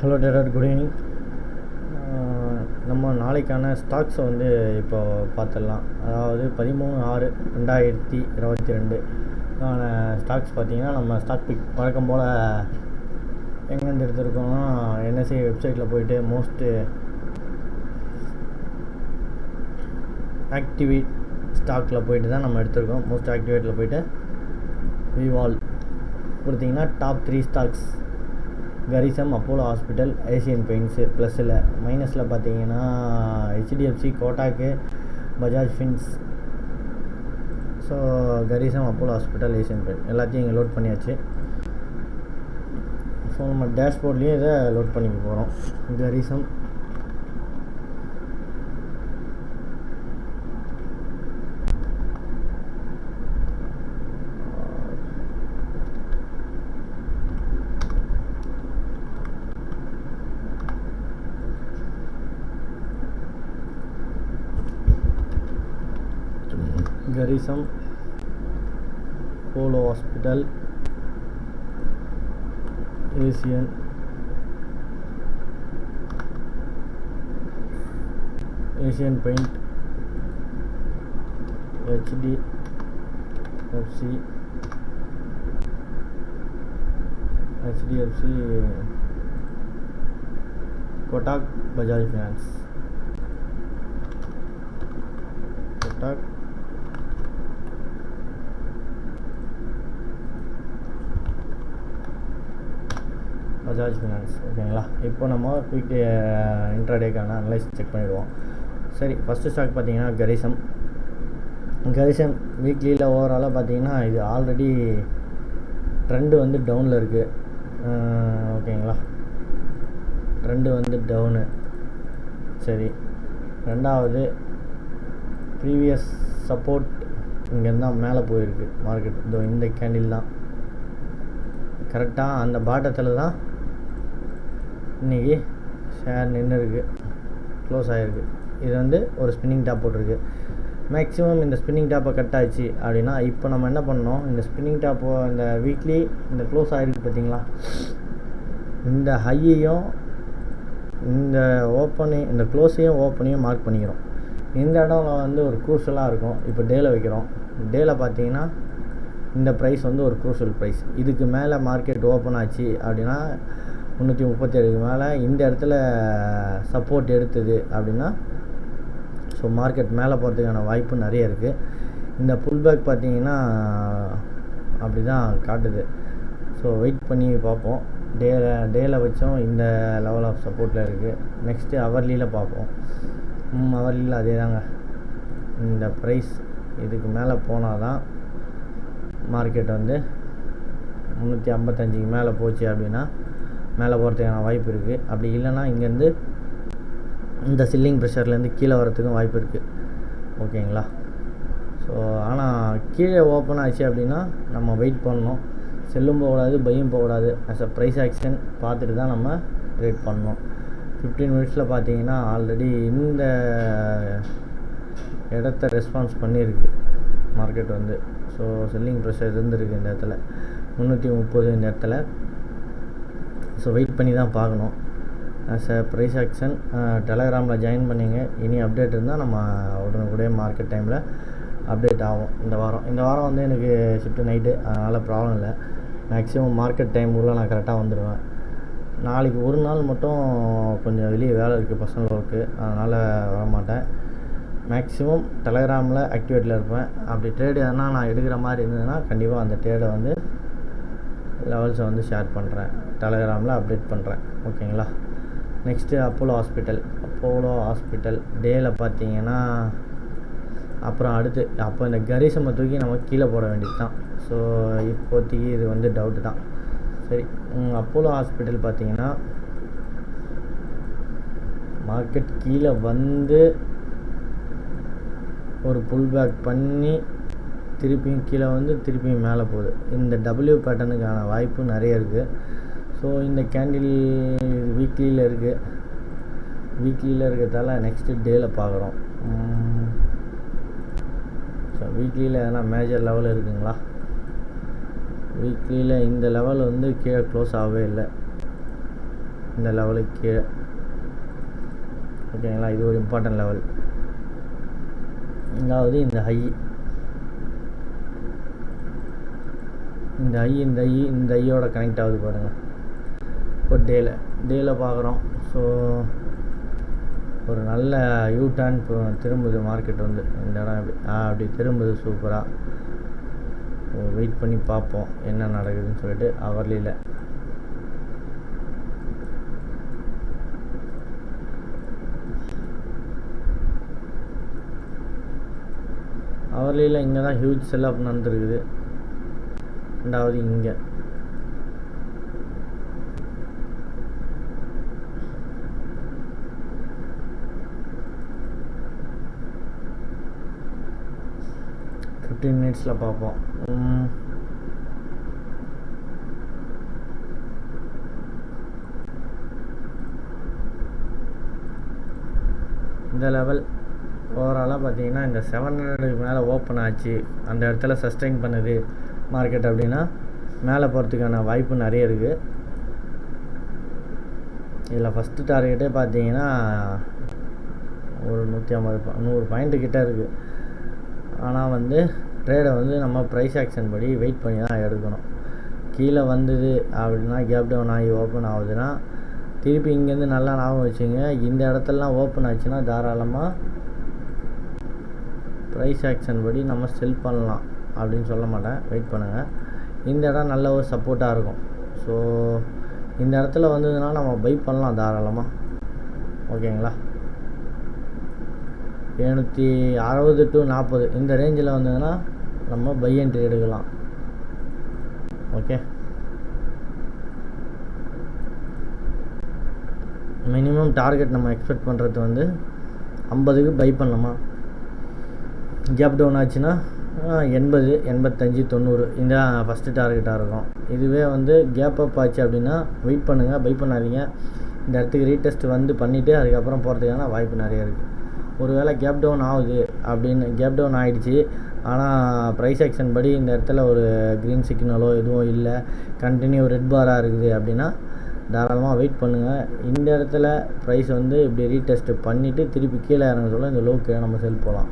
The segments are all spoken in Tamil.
Hello tarot, good evening. நம்ம நாளைக்கான ஸ்டாக்ஸை வந்து இப்போ பார்த்துடலாம். அதாவது 13/6/2022 ஸ்டாக்ஸ் பார்த்திங்கன்னா, நம்ம ஸ்டாக் பிக் வழக்கம் போல் எங்கேருந்து எடுத்துருக்கோம்னா என்எஸ்சி வெப்சைட்டில் போய்ட்டு மோஸ்ட்டு ஆக்டிவேட் ஸ்டாக்கில் போய்ட்டு தான் நம்ம எடுத்துருக்கோம். மோஸ்ட் ஆக்டிவேட்டில் போய்ட்டு விவால் கொடுத்திங்கன்னா டாப் 3 ஸ்டாக்ஸ் கரிசம், அப்போலோ ஹாஸ்பிட்டல், ஏசியன் பெயிண்ட்ஸு. ப்ளஸில் மைனஸில் பார்த்தீங்கன்னா HDFC, Kotak, Bajaj fins. So கரிசம், அப்போலோ ஹாஸ்பிட்டல், ஏசியன் பெயிண்ட் எல்லாத்தையும் இங்கே லோட் பண்ணியாச்சு. ஸோ நம்ம டேஷ்போர்ட்லேயும் இதை லோட் பண்ணிக்க போகிறோம். கரிசம், கரிசம், Apollo hospital, Asian, Asian paint, HDFC, Kotak, Bajaj finance. Kotak, Bajaj finance. ஓகேங்களா. இப்போ நம்ம குயிக் இன்ட்ராடேக்கான அனலைஸ் செக் பண்ணிவிடுவோம். சரி, ஃபஸ்ட்டு ஸ்டாக் பார்த்தீங்கன்னா கரிசம். வீக்லியில் ஓவராலாக பார்த்தீங்கன்னா இது ஆல்ரெடி ட்ரெண்டு வந்து டவுனில் இருக்குது. ஓகேங்களா, ட்ரெண்டு வந்து டவுனு. சரி, ரெண்டாவது ப்ரீவியஸ் சப்போர்ட் இங்கேருந்து தான் மேலே போயிருக்கு மார்க்கெட். இந்த கேண்டில் தான் கரெக்டாக அந்த பாட்டத்தில் தான் இன்றைக்கி ஷேர் நின்று இருக்குது, க்ளோஸ் ஆகிருக்கு. இது வந்து ஒரு ஸ்பின்னிங் டாப் போட்டிருக்கு. மேக்ஸிமம் இந்த ஸ்பின்னிங் டாப்பை கட் ஆச்சு அப்படின்னா இப்போ நம்ம என்ன பண்ணோம், இந்த ஸ்பின்னிங் டாப்போ இந்த வீக்லி இந்த க்ளோஸ் ஆகிருக்கு பார்த்தீங்களா, இந்த ஹையையும் இந்த ஓப்பனையும் இந்த க்ளோஸையும் ஓப்பனையும் மார்க் பண்ணிக்கிறோம். இந்த இடம் வந்து ஒரு க்ரூஷலாக இருக்கும். இப்போ டேல வைக்கிறோம். டேல பார்த்தீங்கன்னா இந்த ப்ரைஸ் வந்து ஒரு க்ரூஷல் ப்ரைஸ். இதுக்கு மேலே மார்க்கெட் ஓப்பன் ஆச்சு அப்படின்னா 337க்கு மேலே இந்த இடத்துல சப்போர்ட் எடுத்தது அப்படின்னா ஸோ மார்க்கெட் மேலே போகிறதுக்கான வாய்ப்பு நிறைய இருக்குது. இந்த புல்பேக் பார்த்தீங்கன்னா அப்படி தான் காட்டுது. ஸோ வெயிட் பண்ணி பார்ப்போம். டேல வச்சோம் இந்த லெவல் ஆஃப் சப்போர்ட்டில் இருக்குது. நெக்ஸ்ட்டு ஹவர்லியில் பார்ப்போம். ஹவர்லியில் அதே தாங்க. இந்த ப்ரைஸ் இதுக்கு மேலே போனால் தான் மார்க்கெட் வந்து 355க்கு மேலே போச்சு அப்படின்னா மேலே போகிறதுக்கான வாய்ப்பு இருக்குது. அப்படி இல்லைன்னா இங்கேருந்து இந்த சில்லிங் ப்ரெஷர்லேருந்து கீழே வரத்துக்கும் வாய்ப்பு இருக்குது. ஓகேங்களா. ஸோ ஆனால் கீழே ஓப்பன் ஆச்சு அப்படின்னா நம்ம வெயிட் பண்ணணும். செல்லும் போகக்கூடாது, பையும் போகக்கூடாது. ஆஸ் அ ப்ரைஸ் ஆக்ஷன் பார்த்துட்டு தான் நம்ம ட்ரேட் பண்ணணும். 15 மினிட்ஸில் பார்த்தீங்கன்னா ஆல்ரெடி இந்த இடத்த ரெஸ்பான்ஸ் பண்ணியிருக்கு மார்க்கெட் வந்து. ஸோ செல்லிங் ப்ரெஷர் இருந்துருக்கு இந்த இடத்துல 330 இந்த இடத்துல. ஸோ வெயிட் பண்ணி தான் பார்க்கணும். ஆஸ் அ ப்ரைஸ் ஆக்ஷன் டெலகிராமில் ஜாயின் பண்ணிங்க. இனி அப்டேட் இருந்தால் நம்ம உடனுக்குடைய மார்க்கெட் டைமில் அப்டேட் ஆகும். இந்த வாரம் வந்து எனக்கு ஷிஃப்ட்டு நைட்டு, அதனால் ப்ராப்ளம் இல்லை. மேக்ஸிமம் மார்க்கெட் டைமுக்குள்ளே நான் கரெக்டாக வந்துடுவேன். நாளைக்கு ஒரு நாள் மட்டும் கொஞ்சம் வெளியே வேலை இருக்குது, பர்சனல் ஒர்க்கு, அதனால் வரமாட்டேன். மேக்ஸிமம் டெலகிராமில் ஆக்டிவேட்டில் இருப்பேன். அப்படி ட்ரேடு எதனா நான் எடுக்கிற மாதிரி இருந்ததுன்னா கண்டிப்பாக அந்த ட்ரேடை வந்து லெவல்ஸை வந்து ஷேர் பண்ணுறேன், டெலகிராமில் அப்டேட் பண்ணுறேன். ஓகேங்களா. நெக்ஸ்ட்டு அப்போலோ ஹாஸ்பிட்டல் டேயில் பார்த்தீங்கன்னா அப்புறம் அடுத்து அப்போ இந்த கரிசமை தூக்கி நம்ம கீழே போட வேண்டியது தான். ஸோ இப்போதைக்கு இது வந்து டவுட்டு தான். சரி, அப்போலோ ஹாஸ்பிட்டல் பார்த்தீங்கன்னா மார்க்கெட் கீழே வந்து ஒரு புல் பேக் பண்ணி திருப்பியும் கீழே வந்து திருப்பியும் மேலே போகுது. இந்த டபிள்யூ பேட்டர்னுக்கான வாய்ப்பு நிறைய இருக்குது. ஸோ இந்த கேண்டில் வீக்லியில் இருக்குது. வீக்லியில் இருக்கிறதால நெக்ஸ்ட்டு டேயில் பார்க்குறோம். ஸோ வீக்லியில் எதனா மேஜர் லெவல் இருக்குங்களா? வீக்லியில் இந்த லெவல் வந்து கீழே க்ளோஸ் ஆகவே இல்லை. இந்த லெவலுக்கு கீழே. ஓகேங்களா, இது ஒரு இம்பார்ட்டன்ட் லெவல். அதாவது இந்த ஹை, இந்த ஐயோட கனெக்ட் ஆகுது பாருங்கள். இப்போ டேல பார்க்குறோம். ஸோ ஒரு நல்ல யூ டர்ன் திரும்புது மார்க்கெட் வந்து இந்த இடம் அப்படி திரும்புது சூப்பராக. வெயிட் பண்ணி பார்ப்போம் என்ன நடக்குதுன்னு சொல்லிட்டு. அவர்லியில் இங்கே தான் ஹியூஜ் செல் அப் நடந்துருக்குது. ரெண்டாவது இங்கே மினிட்ஸில் பார்ப்போம். இந்த லெவல் ஓவராலாக பார்த்தீங்கன்னா இந்த 700க்கு மேலே ஓப்பன் ஆச்சு, அந்த இடத்துல சஸ்டெயின் பண்ணுது மார்க்கெட் அப்படின்னா மேலே போகிறதுக்கான வாய்ப்பு நிறைய இருக்குது. இதில் ஃபஸ்ட்டு டார்கெட்டே பார்த்தீங்கன்னா ஒரு 100 பாயிண்ட்டு கிட்டே இருக்குது. ஆனால் வந்து ட்ரேடை வந்து நம்ம ப்ரைஸ் ஆக்ஷன் படி வெயிட் பண்ணி தான் எடுக்கணும். கீழே வந்தது அப்படின்னா கேப் டவுன் ஆகி ஓப்பன் ஆகுதுன்னா திருப்பி இங்கேருந்து நல்லா ஞாபகம் வச்சுங்க, இந்த இடத்துலலாம் ஓப்பன் ஆச்சுன்னா தாராளமாக ப்ரைஸ் ஆக்ஷன் படி நம்ம செல் பண்ணலாம் அப்படின்னு சொல்ல மாட்டேன், வெயிட் பண்ணுங்கள். இந்த இடம் நல்ல ஒரு சப்போர்ட்டாக இருக்கும். ஸோ இந்த இடத்துல வந்ததுன்னா நம்ம பை பண்ணலாம் தாராளமாக. ஓகேங்களா, 760 to 40 இந்த ரேஞ்சில் வந்ததுன்னா நம்ம பை என்ட்ரி எடுக்கலாம். ஓகே, மினிமம் டார்கெட் நம்ம எக்ஸ்பெக்ட் பண்ணுறது வந்து 50க்கு பை பண்ணலாமா. கேப் டவுன் ஆச்சுன்னா 80, 85, 90 இந்த ஃபஸ்ட்டு டார்கெட்டாக இருக்கும். இதுவே வந்து கேப் அப் ஆச்சு அப்படின்னா வெயிட் பண்ணுங்கள், பை பண்ணாதீங்க. இந்த இடத்துக்கு ரீடெஸ்ட் வந்து பண்ணிவிட்டு அதுக்கப்புறம் போகிறதுக்கான வாய்ப்பு நிறைய இருக்குது. ஒருவேளை கேப் டவுன் ஆகுது அப்படின்னு கேப் டவுன் ஆகிடுச்சு, ஆனால் ப்ரைஸ் ஆக்ஷன் படி இந்த இடத்துல ஒரு க்ரீன் சிக்னலோ எதுவும் இல்லை, கண்டினியூ ரெட் பாராக இருக்குது அப்படின்னா தாராளமாக வெயிட் பண்ணுங்கள். இந்த இடத்துல ப்ரைஸ் வந்து இப்படி ரீடெஸ்ட் பண்ணிவிட்டு திருப்பி கீழே இறங்க சொல்ல இந்த லோ கீழே நம்ம செல் போகலாம்.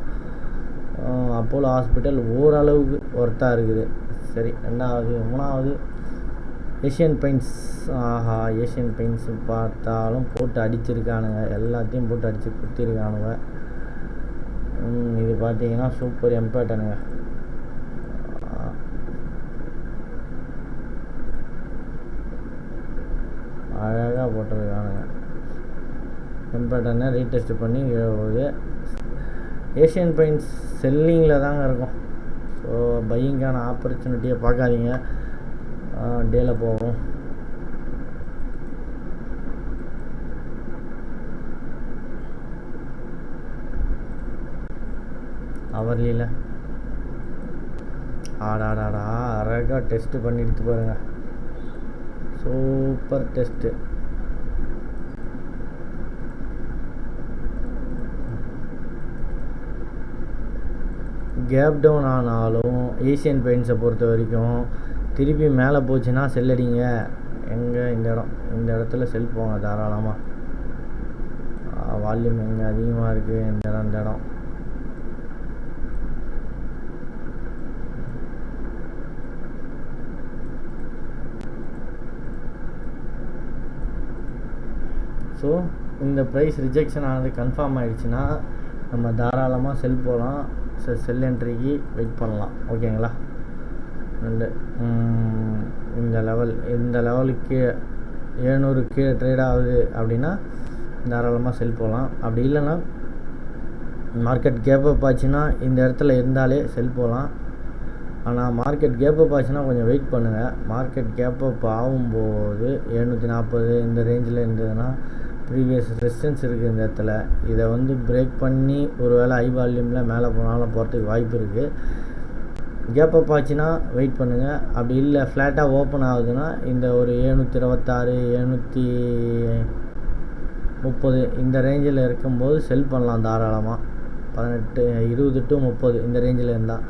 அப்போலோ ஹாஸ்பிட்டல் ஓரளவுக்கு ஒர்த்தாக இருக்குது. சரி, மூணாவது ஏஷியன் பெயிண்ட்ஸ். ஏஷியன் பெயிண்ட்ஸ் பார்த்தாலும் போட்டு அடிச்சிருக்கானுங்க, எல்லாத்தையும் போட்டு அடித்து குத்திருக்கானுங்க. இது பார்த்தீங்கன்னா சூப்பர் எம்பேட்டனுங்க. அழகாக போட்டிருக்கானுங்க எம்பேட்டனை ரீடெஸ்ட் பண்ணி போகுது. ஏஷியன் பெயிண்ட்ஸ் செல்லிங்கில் தாங்க இருக்கும். ஸோ பையிங்கான ஆப்பர்ச்சுனிட்டியை பார்க்காதீங்க, டேல போகும். அவர்லியில் ஆடாடாடா அழகாக டெஸ்ட்டு பண்ணி எடுத்து பாருங்க, சூப்பர் டெஸ்ட்டு. கேப் டவுன் ஆனாலும் ஏஷியன் பெயிண்ட்ஸை பொறுத்த வரைக்கும் திருப்பி மேலே போச்சுன்னா செல்லடிங்க. எங்கே இந்த இடத்துல செல் போங்க தாராளமாக. வால்யூம் எங்கே அதிகமாக இருக்குது இந்த இடம். ஸோ இந்த ப்ரைஸ் ரிஜெக்ஷன் ஆனது கன்ஃபார்ம் ஆகிடுச்சுன்னா நம்ம தாராளமாக செல் போகலாம். செல் என்ட்ரிக்கு வெயிட் பண்ணலாம். ஓகேங்களா, இந்த லெவலுக்கு 700 கீழே ட்ரேட் ஆகுது அப்படின்னா தாராளமாக செல் போகலாம். அப்படி இல்லைன்னா மார்க்கெட் கேப் அப் ஆச்சுன்னா இந்த இடத்துல இருந்தாலே செல் போகலாம். ஆனால் மார்க்கெட் கேப் அப் ஆச்சுன்னா கொஞ்சம் வெயிட் பண்ணுங்கள். மார்க்கெட் கேப் அப் ஆகும்போது 740 இந்த ரேஞ்சில் இருந்ததுன்னா ப்ரீவியஸ் ரெசிஸ்டன்ஸ் இருக்குது இந்த இடத்துல. இதை வந்து பிரேக் பண்ணி ஒரு வேளை ஹை வால்யூமில் மேலே போனாலும் போகிறதுக்கு வாய்ப்பு இருக்குது. கேப் அப் ஆச்சுன்னா வெயிட் பண்ணுங்கள். அப்படி இல்லை ஃப்ளாட்டாக ஓப்பன் ஆகுதுன்னா இந்த ஒரு 726, 730 இந்த ரேஞ்சில் இருக்கும்போது செல் பண்ணலாம் தாராளமாக. 18, 20 to 30 இந்த ரேஞ்சில் இருந்தால்.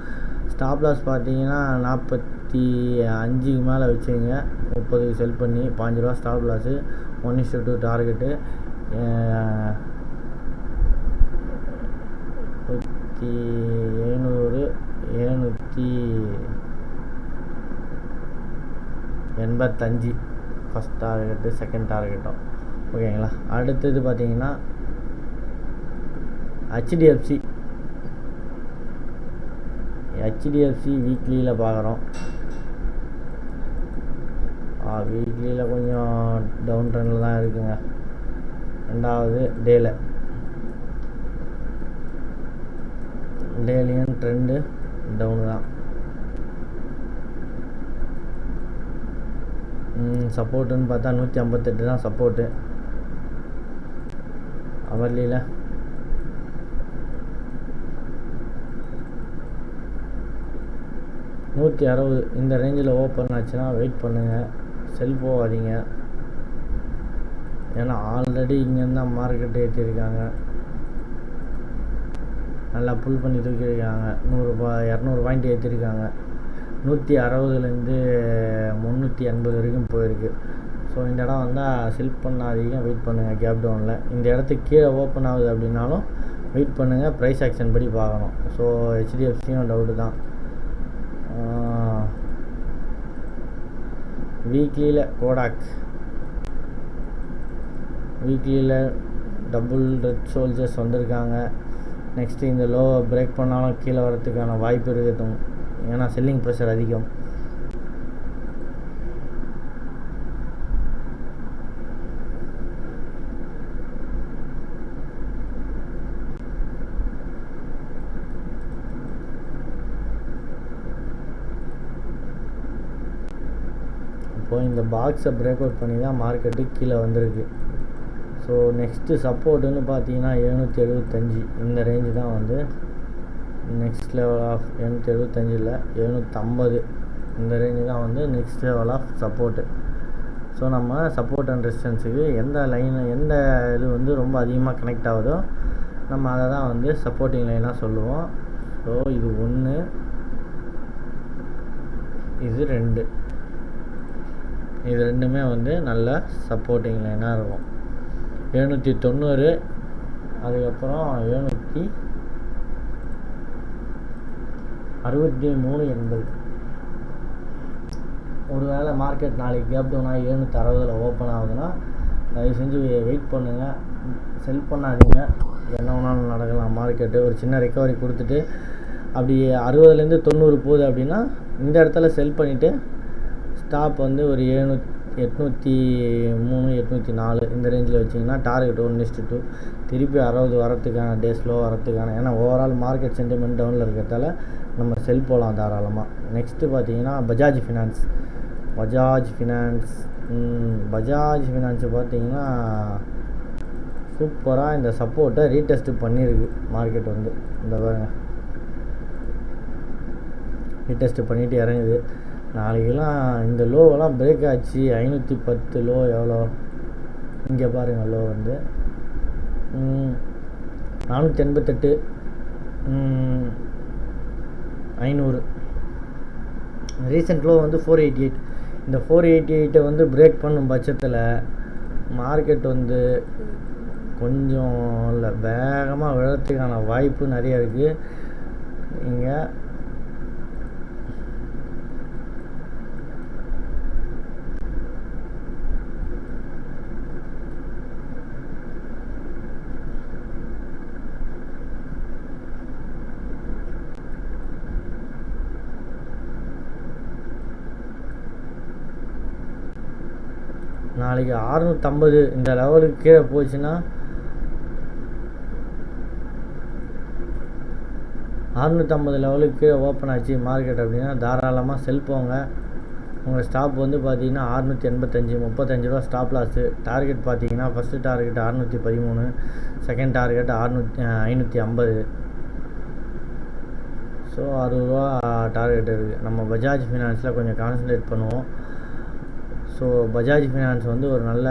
ஸ்டாப் லாஸ் பார்த்தீங்கன்னா 40 25க்கு மேலே வச்சுங்க. 30க்கு செல் பண்ணி 5 ரூபா stop loss, 1:2 target. 785 first target, second டார்கெட்டும். ஓகேங்களா. அடுத்தது பார்த்தீங்கன்னா ஹெச்டிஎஃப்சி வீக்லியில் பார்க்குறோம். வீக்லியில் கொஞ்சம் டவுன் ட்ரெண்டில் தான் இருக்குங்க. ரெண்டாவது டேலியும் ட்ரெண்டு டவுனு தான். சப்போர்ட்டுன்னு பார்த்தா 158 தான் சப்போர்ட்டு. அவர்லியில் 160 இந்த ரேஞ்சில் ஓப்பன் ஆச்சுன்னா வெயிட் பண்ணுங்கள், செல் போகாதீங்க. ஏன்னா ஆல்ரெடி இங்கேருந்து தான் மார்க்கெட் ஏற்றிருக்காங்க, நல்லா புல் பண்ணி தூக்கியிருக்காங்க. 200 பாயிண்ட் ஏற்றிருக்காங்க. 160லேருந்து 380 வரைக்கும் போயிருக்கு. ஸோ இந்த இடம் வந்தால் செல் பண்ணாதீங்க, வெயிட் பண்ணுங்கள் கேப் டவுனில். இந்த இடத்துக்கு கீழே ஓப்பன் ஆகுது அப்படின்னாலும் வெயிட் பண்ணுங்கள், ப்ரைஸ் ஆக்ஷன் படி பார்க்கணும். ஸோ ஹெச்டிஎஃப்சியும் டவுட்டு தான். வீக்லியில் கோடாக் வீக்லியில் டபுள் ரெட் சோல்ஜர்ஸ் வந்திருக்காங்க. நெக்ஸ்ட்டு இந்த லோவை பிரேக் பண்ணாலும் கீழே வரத்துக்கான வாய்ப்பு இருக்குது, ஏன்னா செல்லிங் ப்ரெஷர் அதிகம். இப்போது இந்த பாக்ஸை பிரேக் அவுட் பண்ணி தான் மார்க்கெட்டு கீழே வந்திருக்கு. ஸோ நெக்ஸ்ட்டு சப்போர்ட்டுன்னு பார்த்தீங்கன்னா 775 இந்த ரேஞ்சு தான் வந்து நெக்ஸ்ட் லெவல் ஆஃப் 775 இல்லை 750 இந்த ரேஞ்சு தான் வந்து next level of support. So நம்ம சப்போர்ட் அண்ட் ரெசிஸ்டன்ஸுக்கு எந்த இது வந்து ரொம்ப அதிகமாக கனெக்ட் ஆகுதோ நம்ம அதை தான் வந்து சப்போர்ட்டிங் லைனாக சொல்லுவோம். ஸோ இது 1, இது 2, இது ரெண்டுமே வந்து நல்ல சப்போர்ட்டிங் லைனாக இருக்கும். 790, அதுக்கப்புறம் 763.80. ஒரு வேளை மார்க்கெட் நாளைக்கு கேப் டவுன் ஆகி 760 ஓப்பன் ஆகுதுன்னா தயவு செஞ்சு வெயிட் பண்ணுங்கள், செல் பண்ணாதீங்க. என்ன வேணாலும் நடக்கலாம். மார்க்கெட்டு ஒரு சின்ன ரெக்கவரி கொடுத்துட்டு அப்படி 60லேருந்து 90 போகுது அப்படின்னா இந்த இடத்துல செல் பண்ணிவிட்டு ஸ்டாப் வந்து ஒரு 803, 804 இந்த ரேஞ்சில் வச்சிங்கன்னா டார்கெட் 1:2 திருப்பி 60 வரத்துக்கான டே ஸ்லோ வரத்துக்கான, ஏன்னா ஓவரால் மார்க்கெட் சென்டிமெண்ட் டவுனில் இருக்கிறதால நம்ம செல் போகலாம் தாராளமாக. நெக்ஸ்ட்டு பார்த்தீங்கன்னா பஜாஜ் ஃபினான்ஸு பார்த்தீங்கன்னா சூப்பராக இந்த சப்போர்ட்டை ரீடெஸ்ட் பண்ணியிருக்கு மார்க்கெட் வந்து. இந்த பாருங்க, ரீடெஸ்ட் பண்ணிவிட்டு இறங்குது. நாளைக்கெல்லாம் இந்த லோவெல்லாம் பிரேக் ஆச்சு. 510 லோ எவ்வளோ இங்கே பாருங்கள், லோ வந்து 488, 500. ரீசெண்ட் லோ வந்து 488. இந்த 488 வந்து பிரேக் பண்ணும் பட்சத்தில் மார்க்கெட் வந்து கொஞ்சம் இல்லை வேகமாக விழறதுக்கான வாய்ப்பு நிறைய இருக்குது. இங்கே நாளைக்கு 650 இந்த லெவலுக்கு கீழே போச்சுன்னா 650 லெவலுக்கு கீழே ஓப்பன் ஆச்சு மார்க்கெட் அப்படின்னா தாராளமாக செல் போங்க. உங்கள் ஸ்டாப் வந்து பார்த்தீங்கன்னா 685, 35 ரூபா ஸ்டாப் லாஸு. டார்கெட் பார்த்தீங்கன்னா first target 613, second target 550. So 60 ரூபா டார்கெட் இருக்குது. நம்ம பஜாஜ் ஃபினான்ஸில் கொஞ்சம் கான்சன்ட்ரேட் பண்ணுவோம். ஸோ பஜாஜ் ஃபினான்ஸ் வந்து ஒரு நல்ல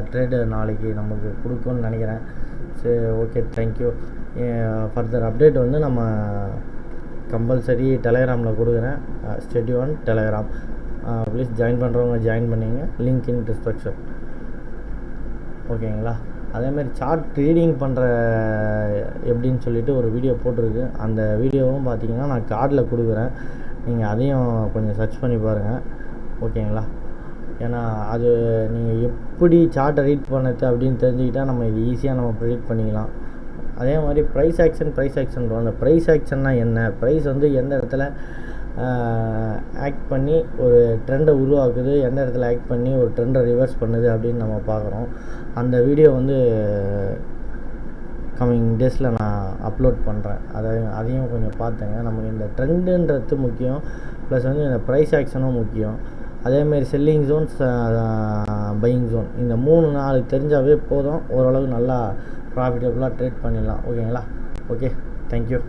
ட்ரேடு நாளைக்கு நமக்கு கொடுக்கும்னு நினைக்கிறேன். சரி, ஓகே, தேங்க்யூ. ஃபர்தர் அப்டேட் வந்து நம்ம கம்பல்சரி டெலகிராமில் கொடுக்குறேன். Study one Telegram. Please join பண்ணுறவங்க ஜாயின் பண்ணிங்க. Link in description. ஓகேங்களா? அதேமாதிரி சார்ட் ரீடிங் பண்ணுற எப்படின்னு சொல்லிட்டு ஒரு வீடியோ போட்டிருக்கு. அந்த வீடியோவும் பார்த்தீங்கன்னா நான் கார்டில் கொடுக்குறேன். நீங்கள் அதையும் கொஞ்சம் சர்ச் பண்ணி பாருங்கள். ஓகேங்களா? ஏன்னா அது நீங்கள் எப்படி சார்ட்டை ரீட் பண்ணது அப்படின்னு தெரிஞ்சுக்கிட்டால் நம்ம இது ஈஸியாக நம்ம ப்ரிடிக்ட் பண்ணிக்கலாம். அதே மாதிரி ப்ரைஸ் ஆக்ஷன் அந்த ப்ரைஸ் ஆக்ஷன்னா என்ன, ப்ரைஸ் வந்து எந்த இடத்துல ஆக்ட் பண்ணி ஒரு ட்ரெண்டை உருவாக்குது, எந்த இடத்துல ஆக்ட் பண்ணி ஒரு ட்ரெண்டை ரிவர்ஸ் பண்ணுது அப்படின்னு நம்ம பார்க்குறோம். அந்த வீடியோ வந்து கம்மிங் டேஸில் நான் அப்லோட் பண்ணுறேன். அதையும் கொஞ்சம் பார்த்துங்க. நமக்கு இந்த ட்ரெண்டுன்றது முக்கியம், ப்ளஸ் வந்து இந்த ப்ரைஸ் ஆக்ஷனும் முக்கியம். அதேமாரி செல்லிங் ஜோன்ஸ், பையிங் ஜோன், இந்த 3-4 தெரிஞ்சாவே போதும். ஓரளவு நல்லா ப்ராஃபிட்டபுளாக ட்ரேட் பண்ணிடலாம். ஓகேங்களா? Okay, thank you.